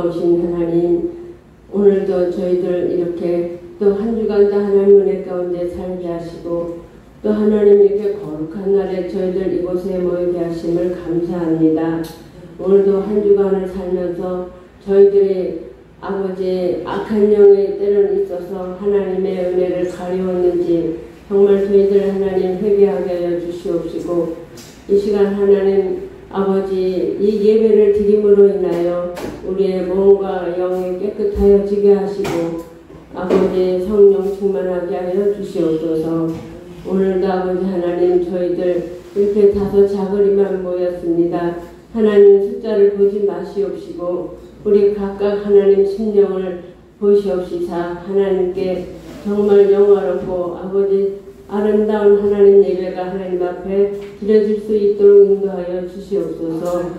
고마우신 하나님, 오늘도 저희들 이렇게 또 한 주간도 하나님 은혜 가운데 살게 하시고 또 하나님 이렇게 거룩한 날에 저희들 이곳에 모이게 하심을 감사합니다. 오늘도 한 주간을 살면서 저희들이 아버지 악한 영의 때는 있어서 하나님의 은혜를 가리웠는지 정말 저희들 하나님 회개하게 하여 주시옵시고 이 시간 하나님 아버지 이 예배를 드림으로 인하여 우리의 몸과 영이 깨끗하여지게 하시고 아버지 성령 충만하게 하여 주시옵소서. 오늘도 아버지 하나님 저희들 이렇게 다소 작으리만 모였습니다. 하나님 숫자를 보지 마시옵시고 우리 각각 하나님 심령을 보시옵시사 하나님께 정말 영화롭고 아버지 아름다운 하나님 예배가 하나님 앞에 드려질 수 있도록 인도하여 주시옵소서.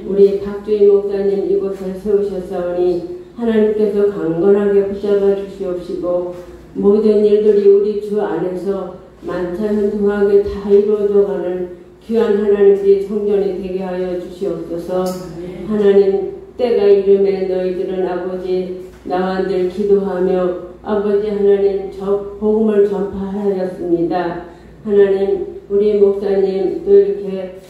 우리 박주희 목사님 이곳에 세우셨사오니 하나님께서 강건하게 붙잡아 주시옵시고 모든 일들이 우리 주 안에서 만차현두하게 다 이루어져가는 귀한 하나님들이 성전이 되게 하여 주시옵소서. 하나님 때가 이름에 너희들은 아버지 나와 늘 기도하며 아버지 하나님 저 복음을 전파하였습니다. 하나님 우리 목사님 또 이렇게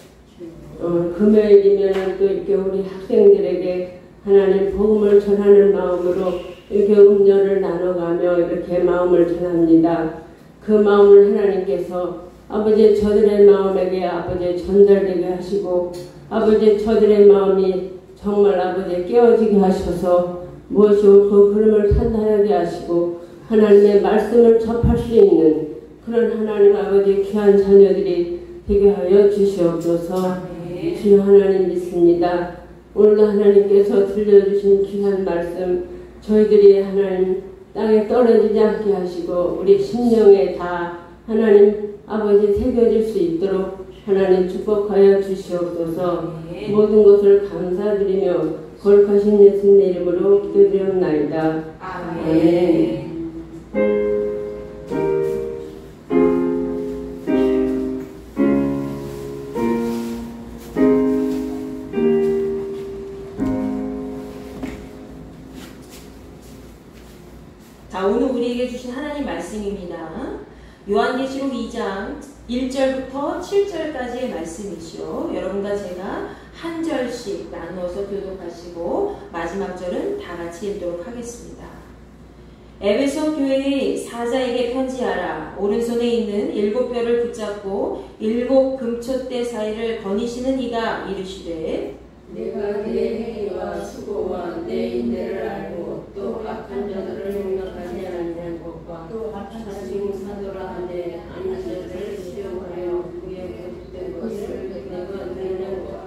금요일이면 또 이렇게 우리 학생들에게 하나님 복음을 전하는 마음으로 이렇게 음료를 나눠가며 이렇게 마음을 전합니다. 그 마음을 하나님께서 아버지 저들의 마음에게 아버지 전달되게 하시고 아버지 저들의 마음이 정말 아버지 깨어지게 하셔서 무엇이 옳고 그름을 판단하게 하시고 하나님의 말씀을 접할 수 있는 그런 하나님 아버지 귀한 자녀들이 되게 하여 주시옵소서. 주여 하나님 믿습니다. 오늘도 하나님께서 들려주신 귀한 말씀 저희들이 하나님 땅에 떨어지지 않게 하시고 우리 심령에 다 하나님 아버지 새겨질 수 있도록 하나님 축복하여 주시옵소서. 모든 것을 감사드리며 거룩하신 예수님의 이름으로 기도드리옵나이다. 아멘. 자, 오늘 우리에게 주신 하나님 말씀입니다. 요한계시록 2장 1절부터 7절까지의 말씀이죠. 여러분과 제가 한 절씩 나누어서 교독하시고 마지막 절은 다 같이 읽도록 하겠습니다. 에베소 교회의 사자에게 편지하라. 오른손에 있는 7뼈를 붙잡고 7 금촛대 사이를 거니시는 이가 이르시되 내가 내 행위와 수고와 내 인내를 알고 또 악한 자들을 용납하지 아니한 것과 또 자칭 사도라 하되 아닌 자들을 시험하여 그의 거짓된 것을 내가 드러낸 것과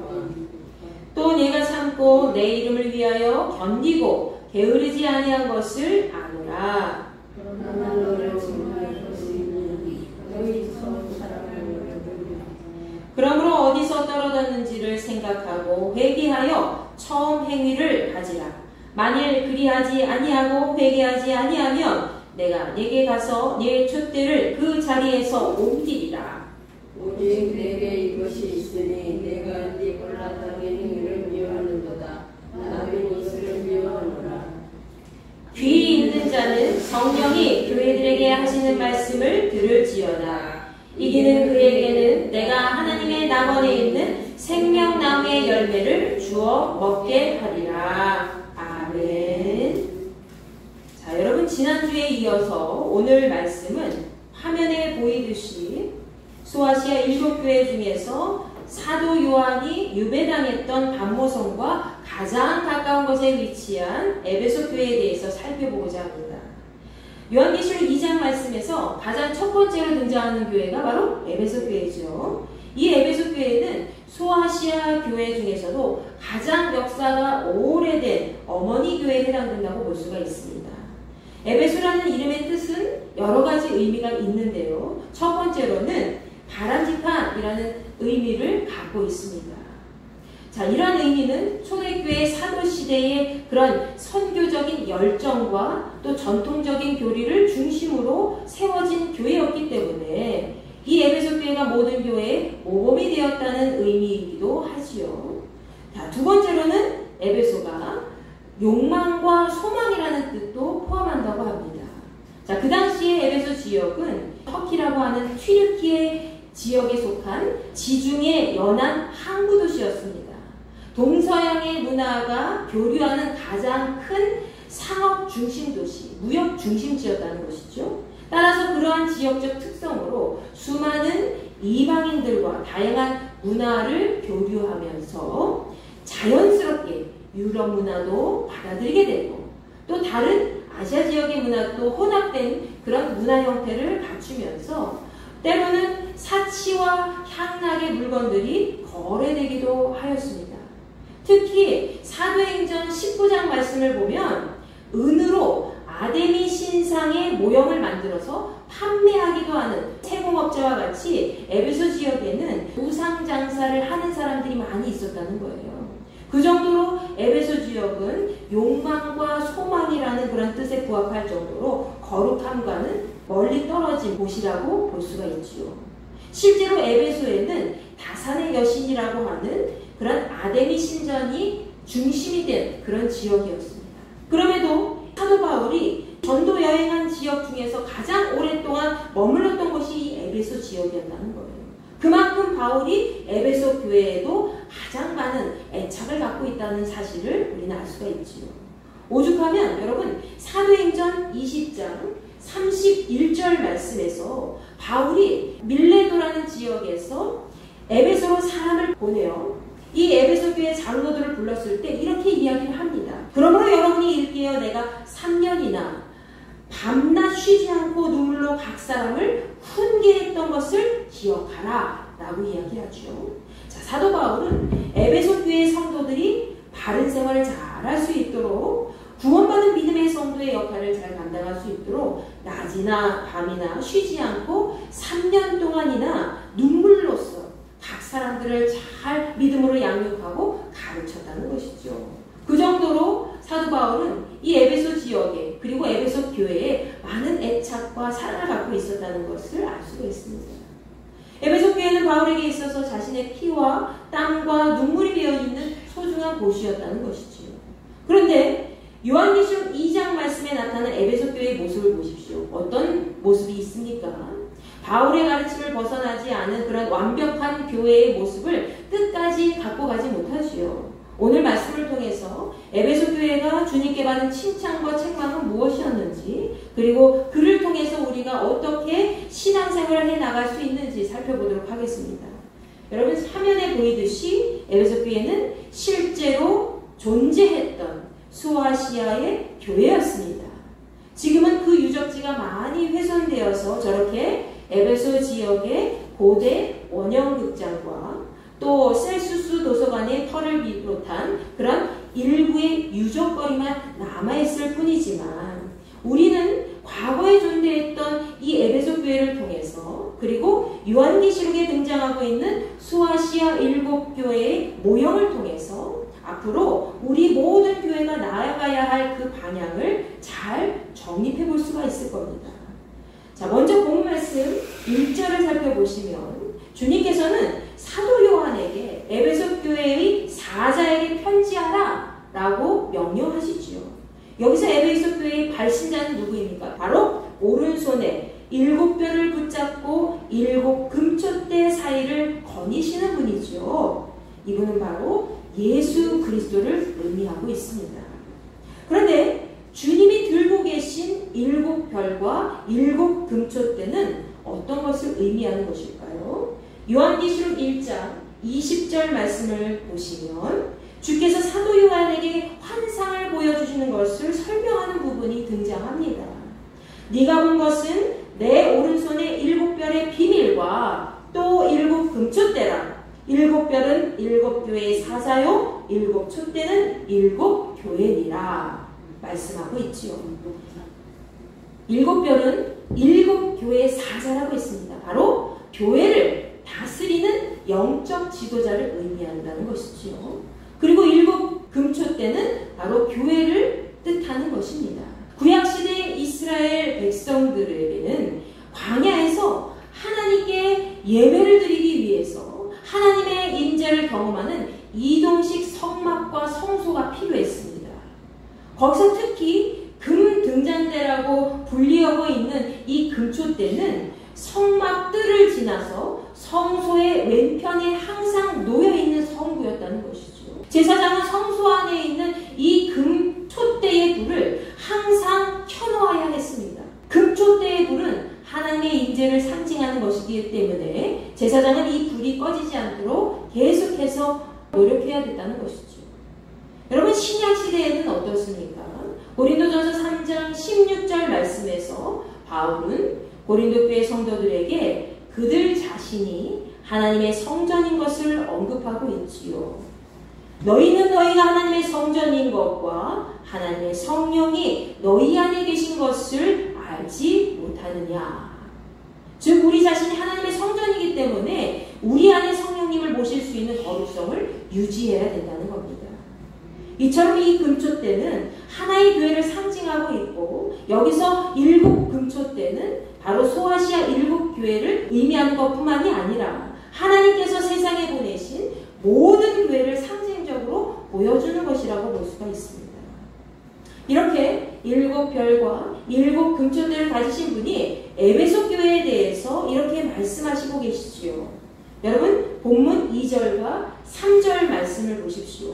또 내가 참고 내 이름을 위하여 견디고 게으르지 아니한 것을 아노라. 그러나 너를 증거할 것이 있느니 너희 처음 사랑하는 것을 그러므로 어디서 떨어졌는지를 생각하고 회개하여 처음 행위를 하지라. 만일 그리하지 아니하고 회개하지 아니하면 내가 네게 가서 네 촛대를 그 자리에서 옮기리라. 오직 내게 이것이 있으니 내가 네 골라당의 행위를 미워하는도다. 남의 이슬을 미워하노라. 귀 있는 자는 성령이 교회들에게 하시는 말씀을 들을지어다. 이기는 그에게는 내가 하나님의 낙원에 있는 생명나무의 열매를 주어 먹게 하리라. 아멘. 자, 여러분 지난주에 이어서 오늘 말씀은 화면에 보이듯이 소아시아 7교회 중에서 사도 요한이 유배당했던 반모성과 가장 가까운 곳에 위치한 에베소 교회에 대해서 살펴보고자 합니다. 요한계시록 2장 말씀에서 가장 첫 번째로 등장하는 교회가 바로 에베소 교회죠. 이 에베소 교회는 소아시아 교회 중에서도 가장 역사가 오래된 어머니 교회에 해당된다고 볼 수가 있습니다. 에베소라는 이름의 뜻은 여러 가지 의미가 있는데요. 첫 번째로는 바람직한이라는 의미를 갖고 있습니다. 자, 이러한 의미는 초대교회 사도시대의 그런 선교적인 열정과 또 전통적인 교리를 중심으로 세워진 교회였기 때문에 이 에베소 교회가 모든 교회의 모범이 되었다는 의미이기도 하지요. 자, 두 번째로는 에베소가 욕망과 소망이라는 뜻도 포함한다고 합니다. 자, 그 당시에 에베소 지역은 터키라고 하는 튀르키예 지역에 속한 지중해 연안 항구 도시였습니다. 동서양의 문화가 교류하는 가장 큰 상업 중심 도시, 무역 중심지였다는 것이죠. 따라서 그러한 지역적 특성으로 수많은 이방인들과 다양한 문화를 교류하면서 자연스럽게 유럽 문화도 받아들이게 되고 또 다른 아시아 지역의 문화도 혼합된 그런 문화 형태를 갖추면서 때로는 사치와 향락의 물건들이 거래되기도 하였습니다. 특히 사도행전 19장 말씀을 보면 은으로 아데미 신상의 모형을 만들어서 판매하기도 하는 세공업자와 같이 에베소 지역에는 우상 장사를 하는 사람들이 많이 있었다는 거예요. 그 정도로 에베소 지역은 욕망과 소망이라는 그런 뜻에 부합할 정도로 거룩함과는 멀리 떨어진 곳이라고 볼 수가 있지요. 실제로 에베소에는 다산의 여신이라고 하는 그런 아데미 신전이 중심이 된 그런 지역이었습니다. 그럼에도 사도 바울이 전도 여행한 지역 중에서 가장 오랫동안 머물렀던 것이 이 에베소 지역이었다는 거예요. 그만큼 바울이 에베소 교회에도 가장 많은 애착을 갖고 있다는 사실을 우리는 알 수가 있지요. 오죽하면 여러분 사도행전 20장 31절 말씀에서 바울이 밀레도라는 지역에서 에베소로 사람을 보내어 이 에베소 교회 장로들을 불렀을 때 이렇게 이야기를 합니다. 그러므로 여러분이 읽기에 내가 3년이나 밤낮 쉬지 않고 눈물로 각 사람을 훈계했던 것을 기억하라 라고 이야기하죠. 자, 사도 바울은 에베소 교회 성도들이 바른 생활을 잘 할 수 있도록 구원받은 믿음의 성도의 역할을 잘 감당할 수 있도록 낮이나 밤이나 쉬지 않고 3년 동안이나 눈물로써 각 사람들을 잘 믿음으로 양육하고 가르쳤다는 것이죠. 그 정도로 사도 바울은 이 에베소 지역에 그리고 에베소 교회에 많은 애착과 사랑을 갖고 있었다는 것을 알 수가 있습니다. 에베소 교회는 바울에게 있어서 자신의 피와 땀과 눈물이 배어있는 소중한 곳이었다는 것이지요. 그런데 요한계시록 2장 말씀에 나타난 에베소 교회의 모습을 보십시오. 어떤 모습이 있습니까? 바울의 가르침을 벗어나지 않은 그런 완벽한 교회의 모습을 끝까지 갖고 가지 못하지요. 오늘 말씀을 통해서 에베소 교회가 주님께 받은 칭찬과 책망은 무엇이었는지 그리고 그를 통해서 우리가 어떻게 신앙생활을 해나갈 수 있는지 살펴보도록 하겠습니다. 여러분 화면에 보이듯이 에베소 교회는 실제로 존재했던 소아시아의 교회였습니다. 지금은 그 유적지가 많이 훼손되어서 저렇게 에베소 지역의 고대 원형극장과 또 셀수스 도서관의 털을 비롯한 그런 일부의 유적거리만 남아있을 뿐이지만 우리는 과거에 존재했던 이 에베소 교회를 통해서 그리고 요한계시록에 등장하고 있는 소아시아 7교회의 모형을 통해서 앞으로 우리 모든 교회가 나아가야 할 그 방향을 잘 정립해 볼 수가 있을 겁니다. 자, 먼저 본 말씀 1절을 살펴보시면 주님께서는 사도 요한에게 에베소 교회의 사자에게 편지하라 라고 명령하시지요. 여기서 에베소 교회의 발신자는 누구입니까? 바로 오른손에 7뼈를 붙잡고 7 금촛대 사이를 거니시는 분이죠. 이분은 바로 예수 그리스도를 의미하고 있습니다. 그런데 주님이 들고 계신 7별과 7 금촛대는 어떤 것을 의미하는 것일까요? 요한계시록 1장 20절 말씀을 보시면 주께서 사도 요한에게 환상을 보여주시는 것을 설명하는 부분이 등장합니다. 네가 본 것은 내 오른손의 7별의 비밀과 또 7 금촛대라. 7별은 7교회의 사자요 7 촛대는 7 교회니라 말씀하고 있지요. 7별은 7교회의 사자라고 했습니다. 바로 교회를 다스리는 영적 지도자를 의미한다는 것이지요. 그리고 7 금촛대는 바로 교회를 뜻하는 것입니다. 구약시대 이스라엘 백성들에게는 광야에서 하나님께 예배를 드리기 위해서 하나님의 임재를 경험하는 이동식 성막과 성소가 필요했습니다. 거기서 특히 금 등잔대라고 불리우고 있는 이 금초대는 성막 뜰을 지나서 성소의 왼편에 항상 놓여있는 성구였다는 것이죠. 제사장은 성소 안에 있는 이 금초대의 불을 항상 켜놓아야 했습니다. 금초대의 불은 하나님의 임재를 상징하는 것이기 때문에 제사장은 이 불이 꺼지지 않도록 계속해서 노력해야 됐다는 것이죠. 여러분, 신약 시대에는 어떻습니까? 고린도전서 3장 16절 말씀에서 바울은 고린도 교회 성도들에게 그들 자신이 하나님의 성전인 것을 언급하고 있지요. 너희는 너희가 하나님의 성전인 것과 하나님의 성령이 너희 안에 계신 것을 알지 못하느냐. 즉 우리 자신이 하나님의 성전이기 때문에 우리 안에 성령님을 모실 수 있는 거룩성을 유지해야 된다는 겁니다. 이처럼 이 금초대는 하나의 교회를 상징하고 있고, 여기서 7 금초대는 바로 소아시아 7 교회를 의미하는 것뿐만이 아니라 하나님께서 세상에 보내신 모든 교회를 상징적으로 보여주는 것이라고 볼 수가 있습니다. 이렇게 7 별과 7 금초대를 가지신 분이 에베소 교회에 대해서 이렇게 말씀하시고 계시지요. 여러분, 본문 2절과 3절 말씀을 보십시오.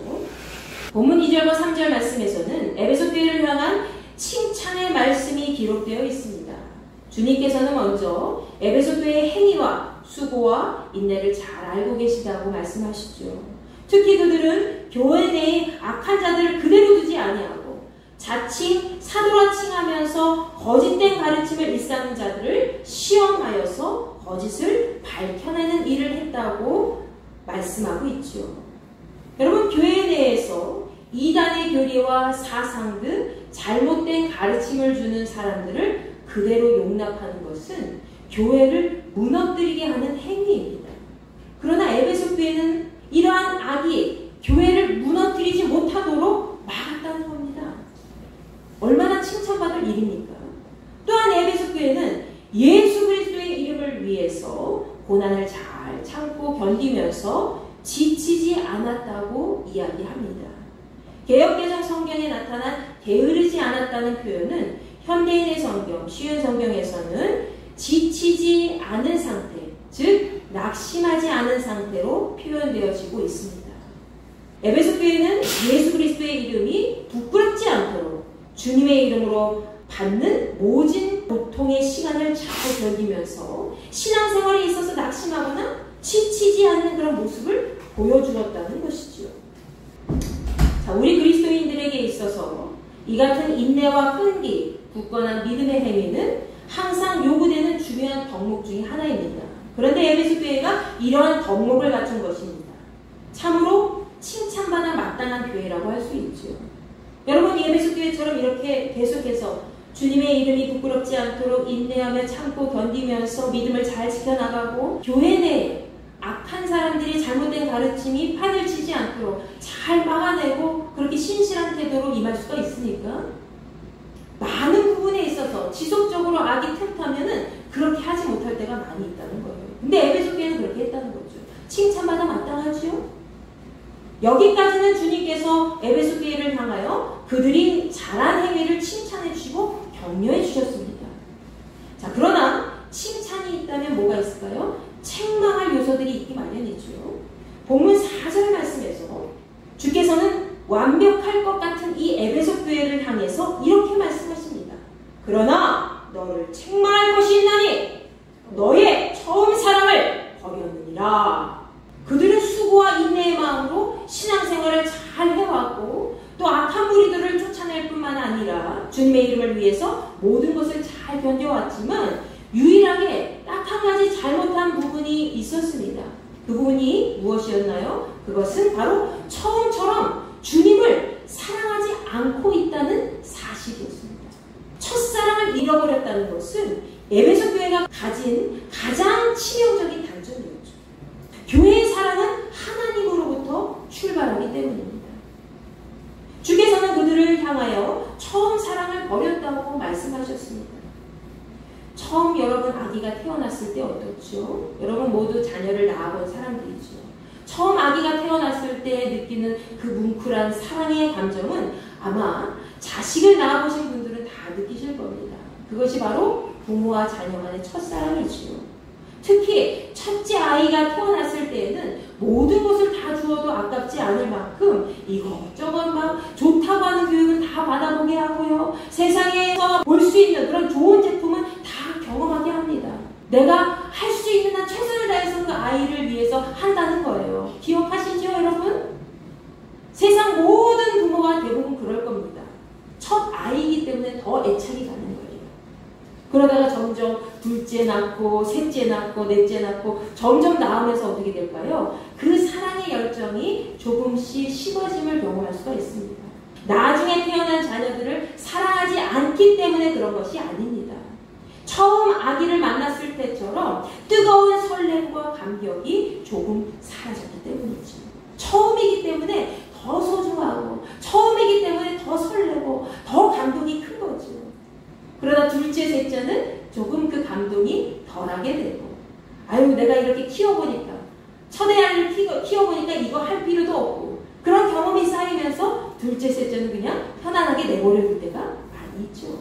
본문 2절과 3절 말씀에서는 에베소 교회를 향한 칭찬의 말씀이 기록되어 있습니다. 주님께서는 먼저 에베소 교회의 행위와 수고와 인내를 잘 알고 계시다고 말씀하시죠. 특히 그들은 교회 내에 악한 자들을 그대로 두지 아니하고 자칭 사도라 칭하면서 거짓된 가르침을 일삼는 자들을 시험하여서 거짓을 밝혀내는 일을 했다고 말씀하고 있죠. 여러분, 교회 내에서 이단의 교리와 사상 등 잘못된 가르침을 주는 사람들을 그대로 용납하는 것은 교회를 무너뜨리게 하는 행위입니다. 그러나 에베소 교회는 이러한 악이 교회를 무너뜨리지 못하도록 막았다는 겁니다. 얼마나 칭찬받을 일입니까? 또한 에베소 교회는 예수 그리스도의 이름을 위해서 고난을 잘 참고 견디면서 지치지 않았다고 이야기합니다. 개역개정 성경에 나타난 게으르지 않았다는 표현은 현대인의 성경, 쉬운 성경에서는 지치지 않은 상태, 즉 낙심하지 않은 상태로 표현되어지고 있습니다. 에베소 교회는 예수 그리스도의 이름이 부끄럽지 않도록 주님의 이름으로 받는 모진 고통의 시간을 잘 견디면서 신앙생활에 있어서 낙심하거나 지치지 않는 그런 모습을 보여주었다는 것이죠. 자, 우리 그리스도인들에게 있어서 이 같은 인내와 끈기, 굳건한 믿음의 행위는 항상 요구되는 중요한 덕목 중에 하나입니다. 그런데 에베소 교회가 이러한 덕목을 갖춘 것입니다. 참으로 칭찬받아 마땅한 교회라고 할 수 있죠. 여러분, 에베소 교회처럼 이렇게 계속해서 주님의 이름이 부끄럽지 않도록 인내하며 참고 견디면서 믿음을 잘 지켜나가고 교회 내에 악한 사람들이 잘못된 가르침이 판을 치지 않도록 잘 막아내고 그렇게 신실한 태도로 임할 수가 있으니까 많은 부분에 있어서 지속적으로 악이 틈타면은 그렇게 하지 못할 때가 많이 있다는 거예요. 근데 에베소 교회는 그렇게 했다는 거죠. 칭찬받아 마땅하지요? 여기까지는 주님께서 에베소 교회를 향하여 그들이 잘한 행위를 칭찬해 주시고 격려해 주셨습니다. 자, 그러나 칭찬이 있다면 뭐가 있을까요? 책망할 요소들이 있기 마련이죠. 본문 4절 말씀에서 주께서는 완벽할 것 같은 이 에베소 교회를 향해서 이렇게 말씀하십니다. 그러나 너를 책망할 것이 있나니 너의 처음 사랑을 버렸느니라. 그들은 수고와 인내의 마음으로 신앙생활을 잘 해왔고 또 악한 무리들을 쫓아낼 뿐만 아니라 주님의 이름을 위해서 모든 것을 잘 견뎌왔지만 유일하게 딱 한 가지 잘못한 부분이 있었습니다. 그 부분이 무엇이었나요? 그것은 바로 처음처럼 주님을 사랑하지 않고 있다는 사실이었습니다. 첫사랑을 잃어버렸다는 것은 에베소 교회가 가진 가장 치명적인 단점이었죠. 교회의 사랑은 하나님으로부터 출발하기 때문입니다. 주께서는 그들을 향하여 처음 사랑을 버렸다고 말씀하셨습니다. 처음 여러분 아기가 태어났을 때 어떻죠? 여러분 모두 자녀를 낳아본 사람들이죠. 처음 아기가 태어났을 때 느끼는 그 뭉클한 사랑의 감정은 아마 자식을 낳아보신 분들은 다 느끼실 겁니다. 그것이 바로 부모와 자녀 간의 첫사랑이지요. 특히 첫째 아이가 태어났을 때에는 모든 것을 다 주어도 아깝지 않을 만큼 이것저것 막 좋다고 하는 교육은 다 받아보게 하고요. 세상에서 볼 수 있는 그런 좋은 제품은 다 경험하게 합니다. 내가 할 수 있는 한 최선을 다해서 그 아이를 위해서 한다는 거예요. 기억하시죠, 여러분? 세상 모든 부모가 대부분 그럴 겁니다. 첫 아이이기 때문에 더 애착이 가는 거예요. 그러다가 점점 둘째 낳고 셋째 낳고 넷째 낳고 점점 낳으면서 어떻게 될까요? 그 사랑의 열정이 조금씩 식어짐을 경험할 수가 있습니다. 나중에 태어난 자녀들을 사랑하지 않기 때문에 그런 것이 아닙니다. 처음 아기를 만났을 때처럼 뜨거운 설렘과 감격이 조금 사라졌기 때문이죠. 처음이기 때문에 더 소중하고 처음이기 때문에 더 설레고 더 감동이 큰 거죠. 그러다 둘째, 셋째는 조금 그 감동이 덜하게 되고, 아유 내가 이렇게 키워보니까 첫애 아이를 키워보니까 이거 할 필요도 없고, 그런 경험이 쌓이면서 둘째, 셋째는 그냥 편안하게 내버려 둘 때가 많이 있죠.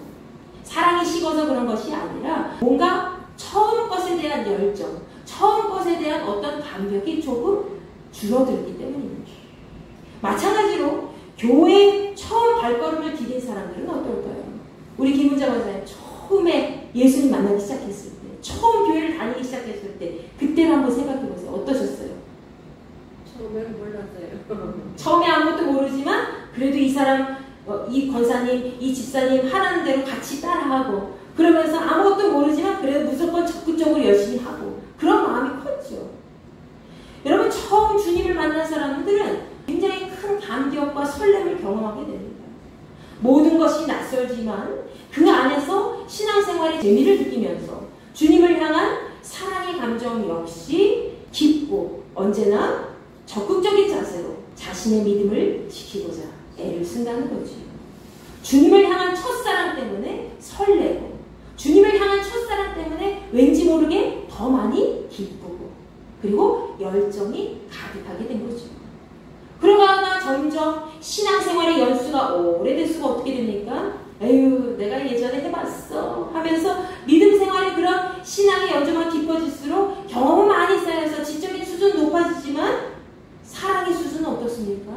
사랑이 식어서 그런 것이 아니라 뭔가 처음 것에 대한 열정, 처음 것에 대한 어떤 감격이 조금 줄어들기 때문입니다. 마찬가지로 교회에 처음 발걸음을 디딘 사람들은 어떨까요? 우리 김은자 원사님 처음에 예수님 만나기 시작했을 때, 처음 교회를 다니기 시작했을 때, 그때를 한번 생각해 보세요. 어떠셨어요? 처음에는 몰랐어요. 처음에 아무것도 모르지만 그래도 이 사람, 이 권사님, 이 집사님 하라는 대로 같이 따라하고, 그러면서 아무것도 모르지만 그래도 무조건 적극적으로 열심히 하고, 그런 마음이 컸죠. 여러분, 처음 주님을 만난 사람들은 굉장히 큰 감격과 설렘을 경험하게 됩니다. 모든 것이 낯설지만 그 안에서 신앙생활의 재미를 느끼면서 주님을 향한 사랑의 감정 역시 깊고 언제나 적극적인 자세로 자신의 믿음을 지키고자 애를 쓴다는 거죠. 주님을 향한 첫사랑 때문에 설레고, 주님을 향한 첫사랑 때문에 왠지 모르게 더 많이 기쁘고, 그리고 열정이 가득하게 된 거죠. 그러다가 점점 신앙생활의 연수가 오래될수록 어떻게 됩니까? 에휴, 내가 예전에 해봤어 하면서 믿음 생활의 그런 신앙의 연주가 깊어질수록 경험은 많이 쌓여서 지적인 수준은 높아지지만 사랑의 수준은 어떻습니까?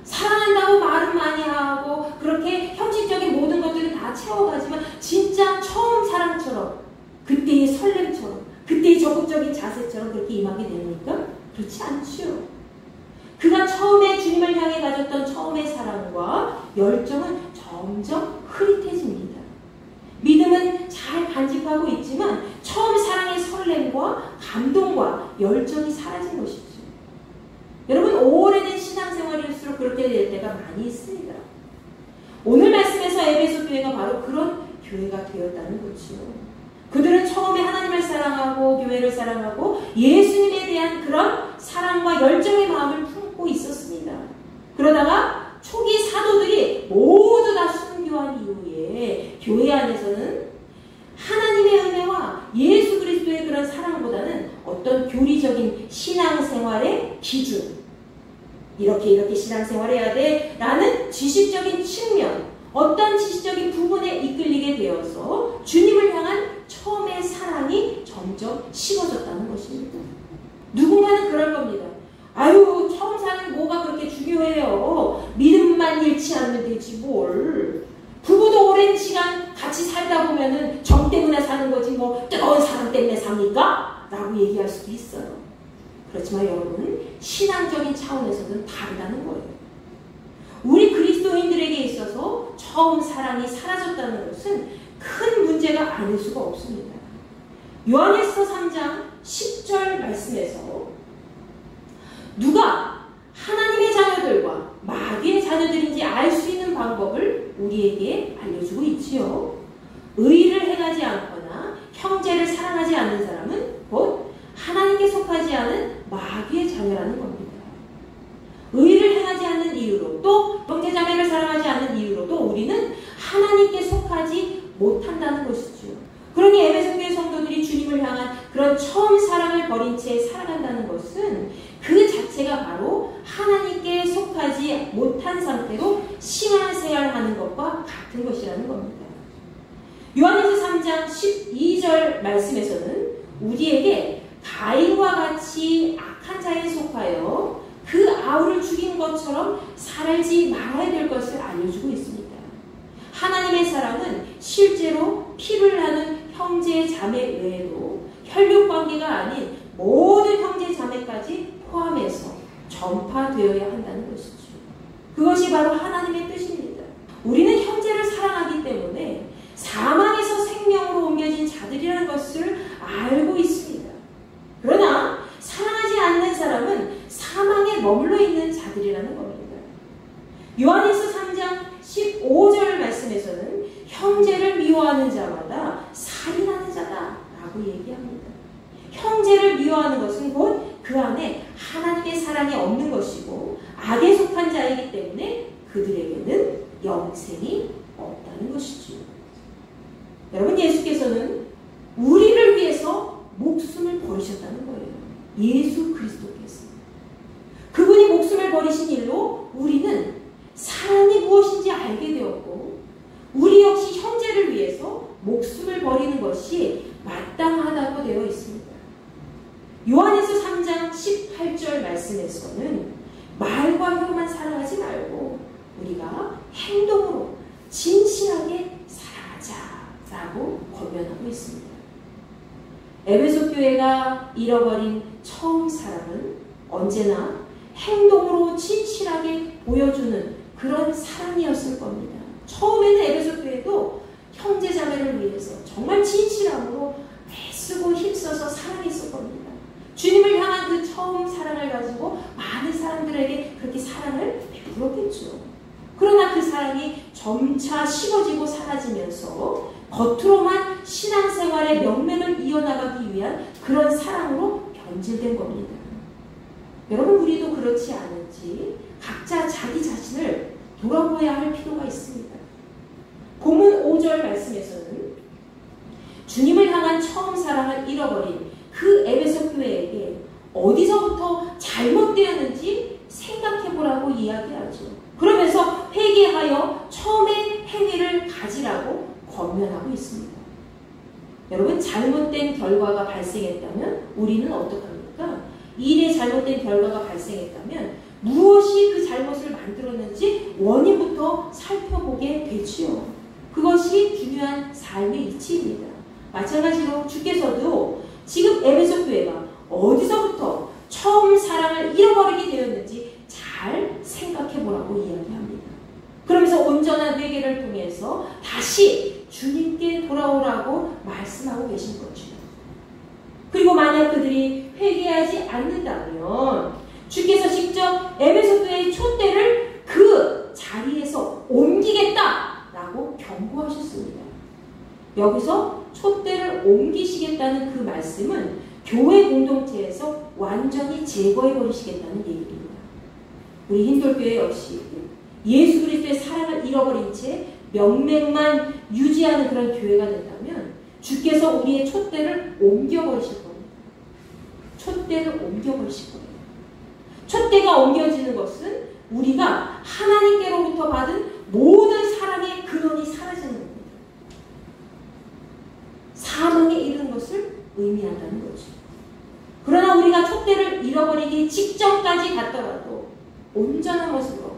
사랑한다고 말은 많이 하고 그렇게 형식적인 모든 것들을 다 채워가지만 진짜 처음 사랑처럼, 그때의 설렘처럼, 그때의 적극적인 자세처럼 그렇게 임하게 됩니까? 그렇지 않죠. 그가 처음에 주님을 향해 가졌던 처음의 사랑과 열정은 점점 흐릿해집니다. 믿음은 잘 간직하고 있지만 처음 사랑의 설렘과 감동과 열정이 사라진 것이죠. 여러분, 오래된 신앙생활일수록 그렇게 될 때가 많이 있습니다. 오늘 말씀에서 에베소 교회가 바로 그런 교회가 되었다는 거지요. 그들은 처음에 하나님을 사랑하고 교회를 사랑하고 예수님에 대한 그런 사랑과 열정의 마음을 품고 있었습니다. 그러다가 초기 사도들이 모두 다 순교한 이후에 교회 안에서는 하나님의 은혜와 예수 그리스도의 그런 사랑보다는 어떤 교리적인 신앙생활의 기준, 이렇게 신앙생활해야 돼 라는 지식적인 측면, 어떤 지식적인 부분에 이끌리게 되어서 주님을 향한 처음의 사랑이 점점 식어졌다는 것입니다. 누군가는 그럴 겁니다. 아유, 처음 사는 뭐가 그렇게 중요해요. 믿음만 잃지 않으면 되지 뭘. 부부도 오랜 시간 같이 살다 보면은 정 때문에 사는 거지 뭐 뜨거운 사랑 때문에 삽니까? 라고 얘기할 수도 있어요. 그렇지만 여러분, 신앙적인 차원에서는 다르다는 거예요. 우리 그리스도인들에게 있어서 처음 사랑이 사라졌다는 것은 큰 문제가 아닐 수가 없습니다. 요한일서 3장 10절 말씀에서 누가 하나님의 자녀들과 마귀의 자녀들인지 알 수 있는 방법을 우리에게 알려주고 있지요. 의를 행하지 않거나 형제를 사랑하지 않는 사람은 곧 하나님께 속하지 않은 마귀의 자녀라는 겁니다. 의를 행하지 않는 이유로, 또 형제자매를 사랑하지 않는 이유로도 우리는 하나님께 속하지 못한다는 것이죠. 그러니 에베소 교회 성도들이 주님을 향한 그런 처음 사랑을 버린 채 살아간다는 것은 그 자체가 바로 하나님께 속하지 못한 상태로 신앙생활하는 것과 같은 것이라는 겁니다. 요한일서 3장 12절 말씀에서는 우리에게 가인과 같이 악한 자에 속하여 그 아우를 죽인 것처럼 살지 말아야 될 것을 알려주고 있습니다. 하나님의 사랑은 실제로 피를 나눈 형제 자매 외에도 혈육관계가 아닌 모든 형제 자매까지 포함해서 전파되어야 한다는 것이죠. 그것이 바로 하나님의 뜻입니다. 우리는 형제를 사랑하기 때문에 사망에서 생명으로 옮겨진 자들이라는 것을 알고 있습니다. 그러나 사랑하지 않는 사람은 사망에 머물러 있는 자들이라는 겁니다. 요한일서 3장 15절 말씀에서는 형제를 미워하는 자마다 살인하는 자다라고 얘기합니다. 형제를 미워하는 것은 곧 그 안에 하나님의 사랑이 없는 것이고 악에 속한 자이기 때문에 그들에게는 영생이 없다는 것이죠. 여러분, 예수께서는 우리를 위해서 목숨을 버리셨다는 거예요. 예수 그리스도께서. 그분이 목숨을 버리신 일로 우리는 사랑이 무엇인지 알게 되었고 우리 역시 형제를 위해서 목숨을 버리는 것이 마땅하다고 되어 있습니다. 요한일서 3장 18절 말씀에서는 말과 혀만 사랑하지 말고 우리가 행동으로 진실하게 사랑하자라고 권면하고 있습니다. 에베소 교회가 잃어버린 처음 사랑은 언제나 행동으로 진실하게 보여주는 그런 사랑이었을 겁니다. 처음에는 에베소 교회도 형제자매를 위해서 정말 진실함으로 애쓰고 힘써서 사랑했을 겁니다. 주님을 향한 그 처음 사랑을 가지고 많은 사람들에게 그렇게 사랑을 베풀었겠죠. 그러나 그 사랑이 점차 식어지고 사라지면서 겉으로만 신앙생활의 명맥을 이어나가기 위한 그런 사랑으로 변질된 겁니다. 여러분, 우리도 그렇지 않은지 각자 자기 자신을 돌아보아야 할 필요가 있습니다. 본문 5절 말씀에서는 주님을 향한 처음 사랑을 잃어버린 그 에베소 교회에게 어디서부터 잘못되었는지 생각해보라고 이야기하죠. 그러면서 회개하여 처음의 행위를 가지라고 권면하고 있습니다. 여러분, 잘못된 결과가 발생했다면 우리는 어떡합니까? 일에 잘못된 결과가 발생했다면 무엇이 그 잘못을 만들었는지 원인부터 살펴보게 되지요. 그것이 중요한 삶의 이치입니다. 마찬가지로 주께서도 지금 에베소 교회가 어디서부터 처음 사랑을 잃어버리게 되었는지 잘 생각해보라고 이야기합니다. 그러면서 온전한 회개를 통해서 다시 주님께 돌아오라고 말씀하고 계신 거죠. 그리고 만약 그들이 회개하지 않는다면 주께서 직접 에베소 교회의 촛대를 그 자리에서 옮기겠다라고 경고하셨습니다. 여기서 촛대를 옮기시겠다는 그 말씀은 교회 공동체에서 완전히 제거해버리시겠다는 얘기입니다. 우리 힌돌교회 역시 예수 그리스도의 사랑을 잃어버린 채 명맥만 유지하는 그런 교회가 된다면 주께서 우리의 촛대를 옮겨버리실 겁니다. 촛대를 옮겨버리실 거예요. 촛대가 옮겨지는 것은 우리가 하나님께로부터 받은 모든 사랑의 근원이 사라지는 겁니다. 사망에 이르는 것을 의미한다는 거죠. 그러나 우리가 촛대를 잃어버리기 직전까지 갔더라도 온전한 모습으로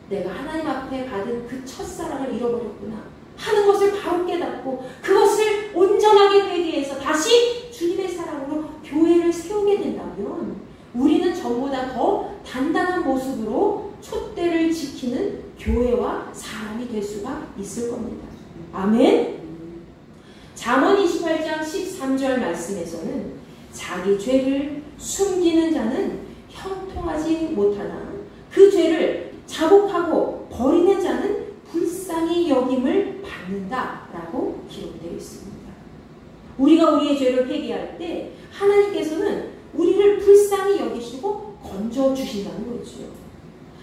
내가 하나님 앞에 받은 그 첫사랑을 잃어버렸구나 하는 것을 바로 깨닫고 그것을 온전하게 회개해서 다시 주님의 사랑으로 교회를 세우게 된다면 우리는 전보다 더 단단한 모습으로 촛대를 지키는 교회와 사람이 될 수가 있을 겁니다. 아멘. 잠언 28장 13절 말씀에서는 자기 죄를 숨기는 자는 형통하지 못하나 그 죄를 자복하고 버리는 자는 불쌍히 여김을 받는다라고 기록되어 있습니다. 우리가 우리의 죄를 회개할 때 하나님께서는 우리를 불쌍히 여기시고 건져주신다는 거죠.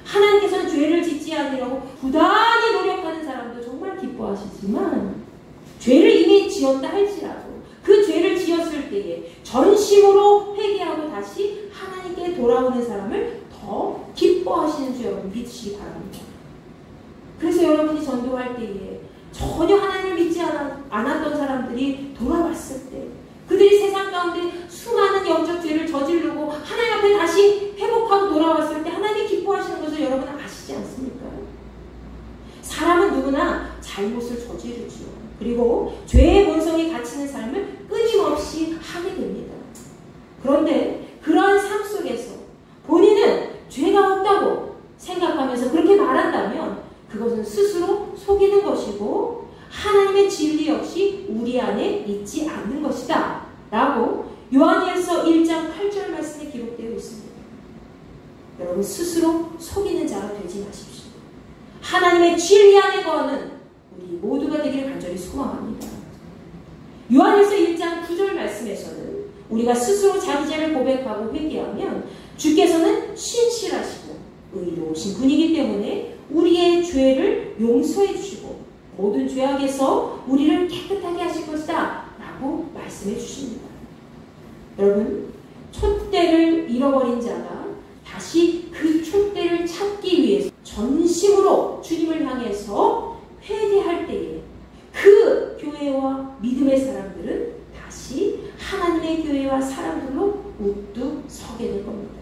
하나님께서는 죄를 짓지 않으려고 부단히 노력하는 사람도 정말 기뻐하시지만 죄를 이미 지었다 할지라도 그 죄를 지었을 때에 전심으로 회개하고 다시 하나님께 돌아오는 사람을 더 더 기뻐하시는 줄 여러분 믿으시기 바랍니다. 그래서 여러분이 전도할 때에 전혀 하나님을 믿지 않았던 사람들이 돌아왔을 때 그들이 세상 가운데 수많은 영적 죄를 저지르고 하나님 앞에 다시 회복하고 돌아왔을 때 하나님이 기뻐하시는 것을 여러분 아시지 않습니까? 사람은 누구나 잘못을 저지르죠. 그리고 죄의 본성이 갇히는 삶을 끊임없이 하게 됩니다. 그런데 그러한 삶 속에서 본인은 죄가 없다고 생각하면서 그렇게 말한다면 그것은 스스로 속이는 것이고 하나님의 진리 역시 우리 안에 있지 않는 것이다 라고 요한일서 1장 8절 말씀에 기록되어 있습니다. 여러분 스스로 속이는 자가 되지 마십시오. 하나님의 진리 안에 거하는 우리 모두가 되기를 간절히 소망합니다. 요한일서 1장 9절 말씀에서는 우리가 스스로 자기 죄를 고백하고 회개하면 주께서는 신실하시고 의로우신 분이기 때문에 우리의 죄를 용서해 주시고 모든 죄악에서 우리를 깨끗하게 하실 것이다 라고 말씀해 주십니다. 여러분 촛대를 잃어버린 자가 다시 그 촛대를 찾기 위해서 전심으로 주님을 향해서 회개할 때에 그 교회와 믿음의 사람들은 다시 하나님의 교회와 사람들로 우뚝 서게 될 겁니다.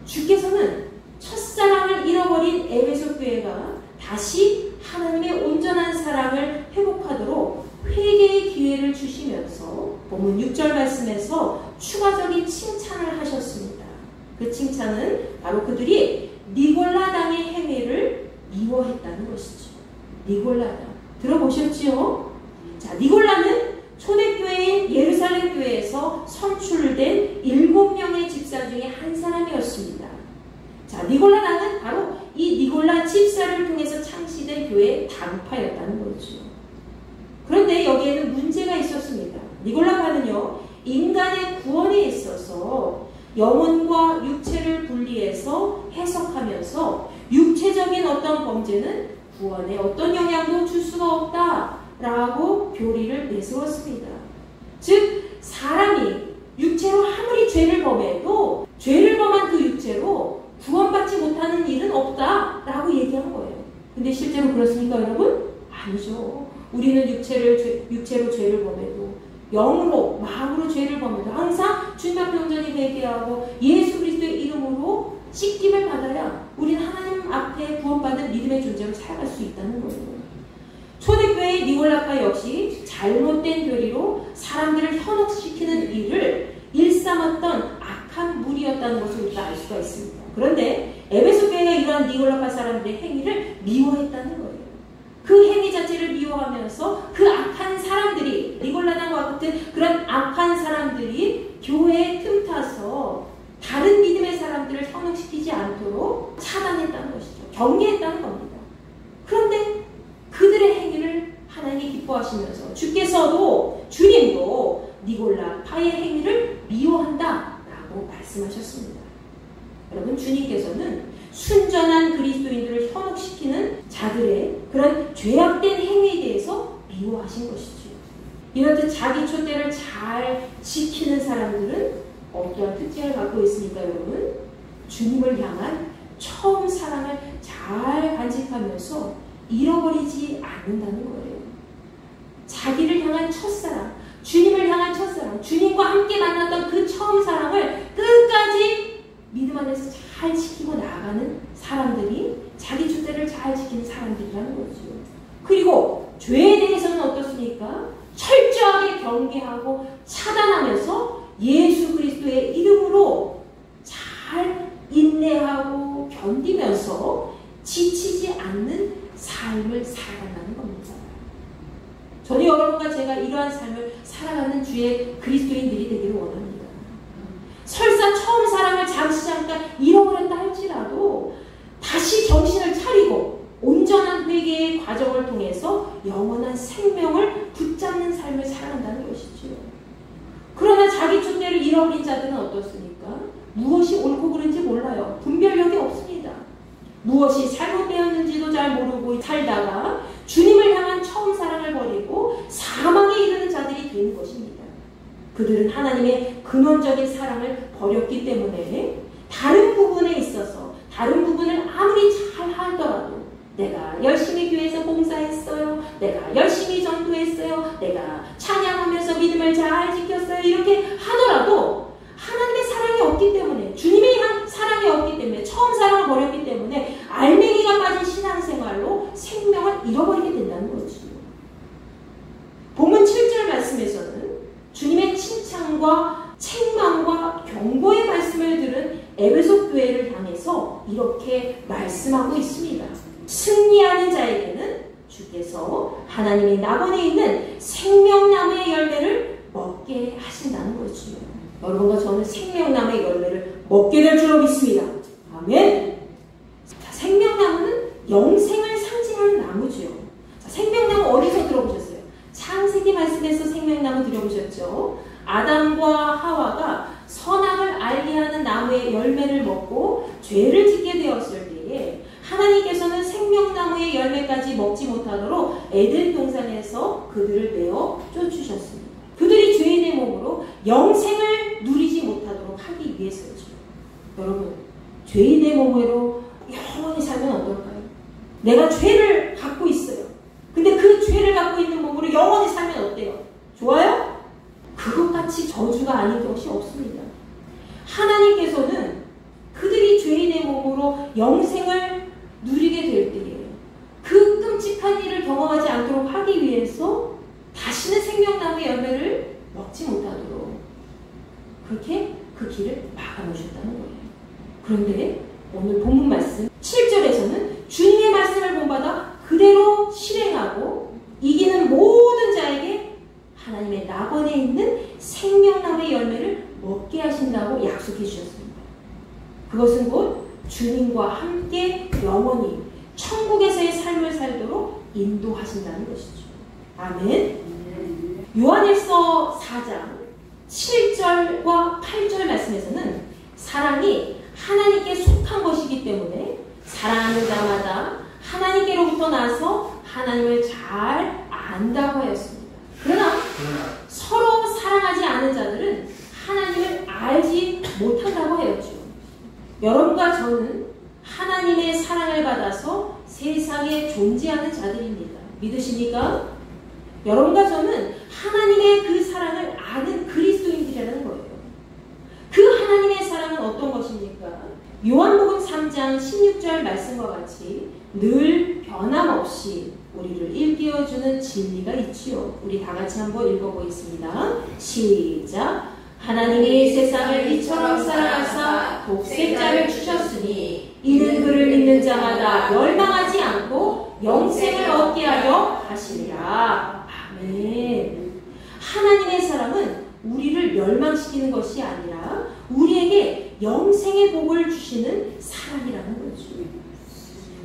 주께서는 첫사랑을 잃어버린 에베소 교회가 다시 하나님의 온전한 사랑을 회복하도록 회개의 기회를 주시면서 본문 6절 말씀에서 추가적인 칭찬을 하셨습니다. 그 칭찬은 바로 그들이 니골라당의 행위를 미워했다는 것이죠. 니골라당 들어보셨지요? 자, 니골라는 초대교회인 예루살렘 교회에서 선출된 7명의 집사 중에 한 사람이었습니다. 자, 니골라당은 바로 이 니골라 집사를 통해서 창시된 교회의 당파였다는 거죠. 그런데 여기에는 문제가 있었습니다. 니골라파는요, 인간의 구원에 있어서 영혼과 육체를 분리해서 해석하면서 육체적인 어떤 범죄는 구원에 어떤 영향도 줄 수가 없다라고 교리를 내세웠습니다. 즉 사람이 육체로 아무리 죄를 범해도 죄를 범한 그 육체로 구원받지 못하는 일은 없다라고 얘기한 거예요. 근데 실제로 그렇습니까 여러분? 아니죠. 우리는 육체로 죄를 범해도 영으로 마음으로 죄를 범해도 항상 주님 앞에 온전히 회개하고 예수 그리스도의 이름으로 씻김을 받아야 우리는 하나님 앞에 구원받는 믿음의 존재로 살아갈 수 있다는 거예요. 초대교회의 니골라파 역시 잘못된 교리로 사람들을 현혹시키는 일을 일삼았던 악한 무리였다는 것을 우리가 알 수가 있습니다. 그런데 에베소 교회가 이러한 니골라파 사람들의 행위를 미워했다는 거예요. 그 행위 자체를 미워하면서 그 악한 사람들이 니골라당과 같은 그런 악한 사람들이 교회에 틈타서 다른 믿음의 사람들을 현혹시키지 않도록 차단했다는 것이죠. 경계했다는 겁니다. 그런데 그들의 행위를 하나님이 기뻐하시면서 주님도 니골라파의 행위를 미워한다라고 말씀하셨습니다. 여러분 주님께서는 순전한 그리스도인들을 현혹시키는 자들의 그런 죄악된 행위에 대해서 미워하신 것이죠. 이렇듯 자기 촛대를 잘 지키는 사람들은 어떠한 특징을 갖고 있습니까 여러분? 주님을 향한 처음 사랑을 잘 간직하면서 잃어버리지 않는다는 거예요. 자기를 향한 첫사랑, 주님을 향한 첫사랑, 주님과 함께 만났던 그 처음 사랑을 끝까지 믿음 안에서 잘 지키고 나아가는 사람들이 자기 촛대를 잘 지키는 사람들이라는 거죠. 그리고 죄에 대해서는 어떻습니까? 철저하게 경계하고 차단하면서 예수 그리스도의 이름으로 잘 인내하고 견디면서 지치지 않는 삶을 살아간다는 겁니다. 저는 여러분과 제가 이러한 삶을 살아가는 주의 그리스도인들이 되기를 원합니다. 설사 처음 사랑을 잠시 잠깐 잃어버렸다 할지라도 다시 정신을 차리고 온전한 회개의 과정을 통해서 영원한 생명을 붙잡는 삶을 살아간다는 것이죠. 그러나 자기 촛대를 잃어버린 자들은 어떻습니까? 무엇이 옳고 그른지 몰라요. 분별력이 없습니다. 무엇이 잘못되었는지도 잘 모르고 살다가 주님을 향한 처음 사랑을 버리고 사망에 이르는 자들이 되는 것입니다. 그들은 하나님의 근원적인 사랑을 버렸기 때문에 다른 부분에 있어서 다른 부분을 아무리 잘 하더라도 내가 열심히 교회에서 봉사했어요. 내가 열심히 전도했어요. 내가 찬양하면서 믿음을 잘 지켰어요. 이렇게 하더라도 하나님의 사랑이 없기 때문에, 주님의 사랑이 없기 때문에, 처음 사랑을 버렸기 때문에 알맹이가 빠진 신앙생활로 생명을 잃어버리게 된다는 거죠. 본문 7절 말씀에서는 주님의 칭찬과 책망과 경고의 말씀을 들은 에베소 교회를 향해서 이렇게 말씀하고 있습니다. 승리하는 자에게는 주께서 하나님의 낙원에 있는 생명나무의 열매를 먹게 하신다는 거죠. 여러분과 저는 생명나무의 열매를 먹게 될 줄로 믿습니다. 아멘. 자, 생명나무는 영생을 상징하는 나무죠. 자, 생명나무 어디서 들어보셨어요? 창세기 말씀에서 생명나무 들어보셨죠? 아담과 하와가 선악을 알게 하는 나무의 열매를 먹고 죄를 짓게 되었을 때에 하나님께서는 생명나무의 열매까지 먹지 못하도록 에덴 동산에서 그들을 내어 쫓으셨습니다. 그들이 죄인의 몸으로 영생을 누리지 못하도록 하기 위해서죠. 여러분, 죄인의 몸으로 영원히 살면 어떨까요? 내가 죄를 갖고 있어요. 근데 그 죄를 갖고 있는 몸으로 영원히 살면 어때요? 좋아요? 그것같이 저주가 아닌 것이 없습니다. 하나님께서는 그들이 죄인의 몸으로 영생을 누리게 될 때에 그 끔찍한 일을 경험하지 않도록 하기 위해서 다시는 생명나무의 열매를 먹지 못하도록 그렇게 그 길을 막아놓으셨다는 거예요. 그런데 오늘 본문 말씀 7절에서는 주님의 말씀을 본받아 그대로 실행하고 이기는 모든 자에게 하나님의 낙원에 있는 생명나무의 열매를 먹게 하신다고 약속해 주셨습니다. 그것은 곧 주님과 함께 영원히 천국에서의 삶을 살도록 인도하신다는 것이죠. 아멘. 요한일서 4장 7절과 8절 말씀에서는 사랑이 하나님께 속한 것이기 때문에 사랑하는 자마다 하나님께로부터 나서 하나님을 잘 안다고 하였습니다. 그러나 서로 사랑하지 않은 자들은 하나님을 알지 못한다고 하였죠. 여러분과 저는 하나님의 사랑을 받아서 세상에 존재하는 자들입니다. 믿으십니까? 여러분과 저는 하나님의 그 사랑을 아는 그리스도인들이라는 거예요. 그 하나님의 사랑은 어떤 것입니까? 요한복음 3장 16절 말씀과 같이 늘 변함없이 우리를 일깨워주는 진리가 있지요. 우리 다 같이 한번 읽어보겠습니다. 시작. 하나님이 세상을 이처럼 사랑하사 독생자를 주셨으니 이는 그를 믿는 자마다 멸망하지 않고 영생을 얻게 하려 하시니라. 아멘. 하나님의 사랑은 우리를 멸망시키는 것이 아니라 우리에게 영생의 복을 주시는 사랑이라는 거죠.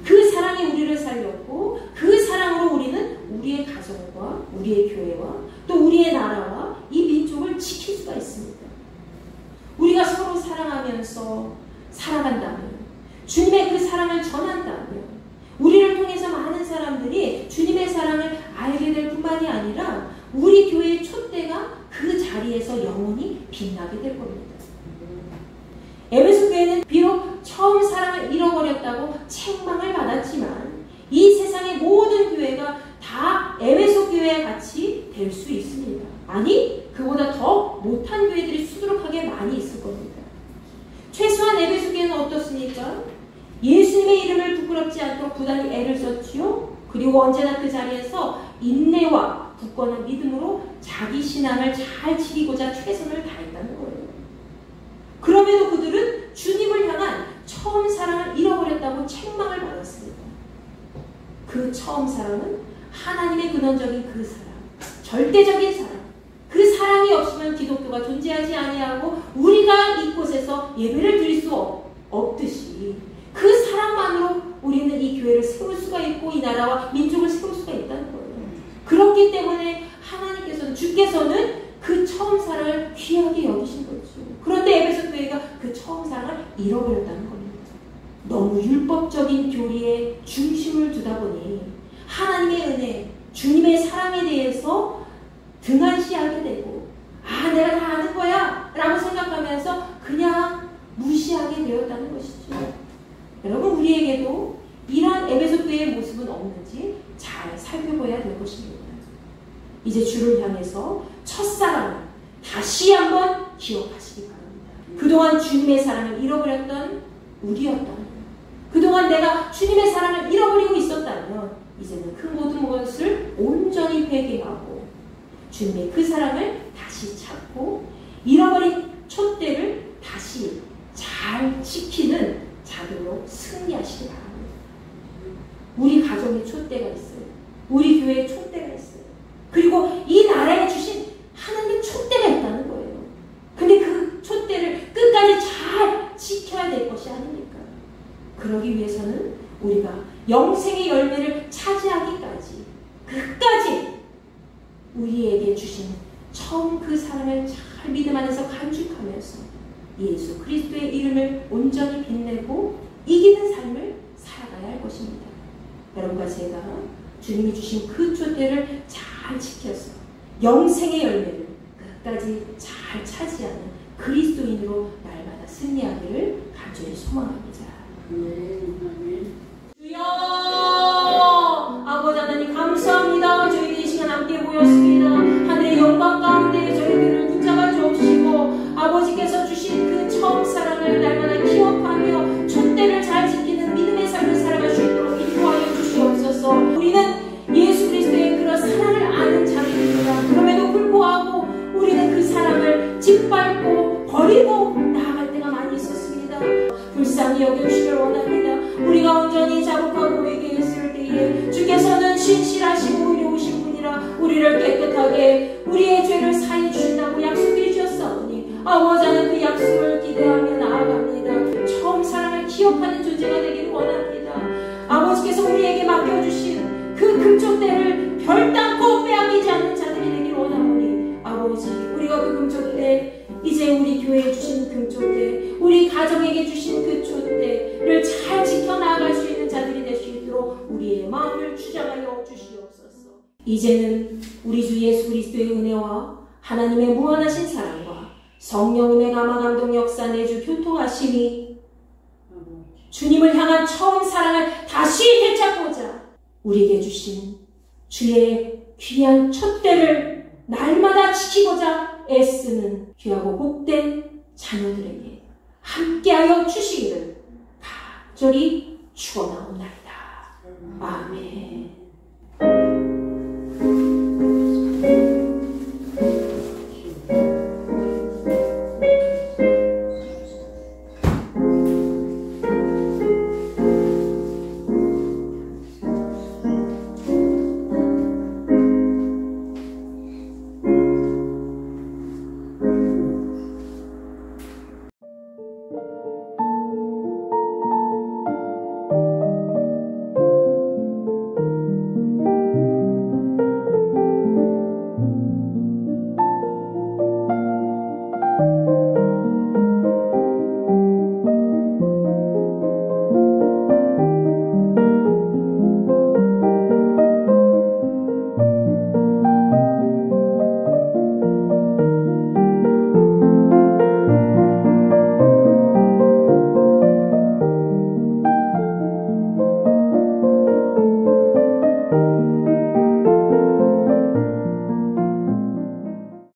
그 사랑이 우리를 살렸고 그 사랑으로 우리는 우리의 가정과 우리의 교회와 또 우리의 나라와 이 민족을 지킬 수가 있습니다. 우리가 서로 사랑하면서 살아간다면, 주님의 그 사랑을 전한다면 우리를 통해서 많은 사람들이 주님의 사랑을 알게 될 뿐만이 아니라 우리 교회의 촛대가 그 자리에서 영원히 빛나게 될 겁니다. 에베소 교회는 비록 처음 사랑을 잃어버렸다고 책망을 받았지만 이 세상의 모든 교회가 다 에베소 교회와 같이 될 수 있습니다. 아니, 그보다 더 못한 교회들이 수두룩하게 많이 있을 겁니다. 최소한 에베소 교회는 어떻습니까? 예수님의 이름을 부끄럽지 않도록 부단히 애를 썼지요. 그리고 언제나 그 자리에서 인내와 굳건한 믿음으로 자기 신앙을 잘 지키고자 최선을 다했다는 거예요. 그럼에도 그들은 주님을 향한 처음 사랑을 잃어버렸다고 책망을 받았습니다. 그 처음 사랑은 하나님의 근원적인 그 사랑, 절대적인 사랑, 그 사랑이 없으면 기독교가 존재하지 아니하고 우리가 이곳에서 예배를 드릴 수 없듯이 그 사랑만으로 우리는 이 교회를 세울 수가 있고 이 나라와 민족을 세울 수가 있다는 거예요. 그렇기 때문에 하나님께서는, 주께서는 그 처음 사랑을 귀하게 여기신 거죠. 그런데 에베소 교회가 그 처음 사랑을 잃어버렸다는 겁니다. 너무 율법적인 교리에 중심을 두다 보니 하나님의 은혜, 주님의 사랑에 대해서 등한시하게 되고, 아, 내가 다 아는 거야 라고 생각하면서 그냥 무시하게 되었다는 것이죠. 여러분, 우리에게도 이러한 에베소 교회의 모습은 없는지 잘 살펴봐야 될 것입니다. 이제 주를 향해서 첫사랑을 다시 한번 기억하시기 바랍니다. 그동안 주님의 사랑을 잃어버렸던 우리였다면, 그동안 내가 주님의 사랑을 잃어버리고 있었다면 이제는 그 모든 것을 온전히 회개하고 주님의 그 사랑을 다시 찾고 잃어버린 촛대를 다시 잘 지키는 자들로 승리하시기 바랍니다. 우리 가정에 촛대가 있어요. 우리 교회에 촛대가 있어요. 그리고 이 나라에 주신 하나님의 촛대가 있다는 거예요. 근데 그 촛대를 끝까지 잘 지켜야 될 것이 아닙니까? 그러기 위해서는 우리가 영생의 열매를 차지하기까지 끝까지 우리에게 주신 처음 그 사랑을 잘 믿음 안에서 간직하면서 예수 그리스도의 이름을 온전히 빛내고 이기는 삶을 살아가야 할 것입니다. 여러분과 제가 주님이 주신 그 촛대를 잘 지켜서 영생의 열매를 끝까지 잘 차지하는 그리스도인으로 날마다 승리하기를 간절히 소망합니다. 주여, 아버지 하나님 감사합니다. 저희들이 이 시간 함께 모였습니다. 하늘의 영광 가운데 저희들을 붙잡아 주옵시고 아버지께서 주신 그 처음 사랑을 날마다 기억하며 촛대를 잘 지키는 믿음의 삶을 살아갈 수 있도록 인도하여 주시옵소서. 우리는 예수 그리스도의 그런 사랑을 아는 자들입니다. 그럼에도 불구하고 우리는 그 사랑을 짓밟고 버리고 나아갈 때가 많이 있었습니다. 불쌍히 여겨주시길 원합니다. 우리가 온전히 자복하고 회개했을 때에 주께서는 신실하시고 의로우신 분이라 우리를 깨끗하게 우리의 죄를 사해 주신다고 약속해 주셨사오니 아버지 하나님 그 약속을 기대하며 나아갑니다. 처음 사랑을 기억하는 존재가 되기를 원합니다. 아버지께서 우리에게 맡겨주신 그 금쪽대를 별땅고 빼앗기지 않는 자들이 되기를 원하오니 아버지 우리가 그 금쪽대 이제 우리 교회에 주신 금쪽대 우리 가정에게 주신 그 촛대를 잘 지켜나갈 수 있는 자들이 될 수 있도록 우리의 마음을 주장하여 주시옵소서. 이제는 우리 주 예수 그리스도의 은혜와 하나님의 무한하신 사랑과 성령님의 감화 감동 역사 내주 교통하심이 주님을 향한 처음 사랑을 다시 되찾고자 우리에게 주신 주의 귀한 촛대를 날마다 지키고자 애쓰는 귀하고 복된 자녀들에게 함께하여 주시기를 간절히 축원하옵나이다. 아멘.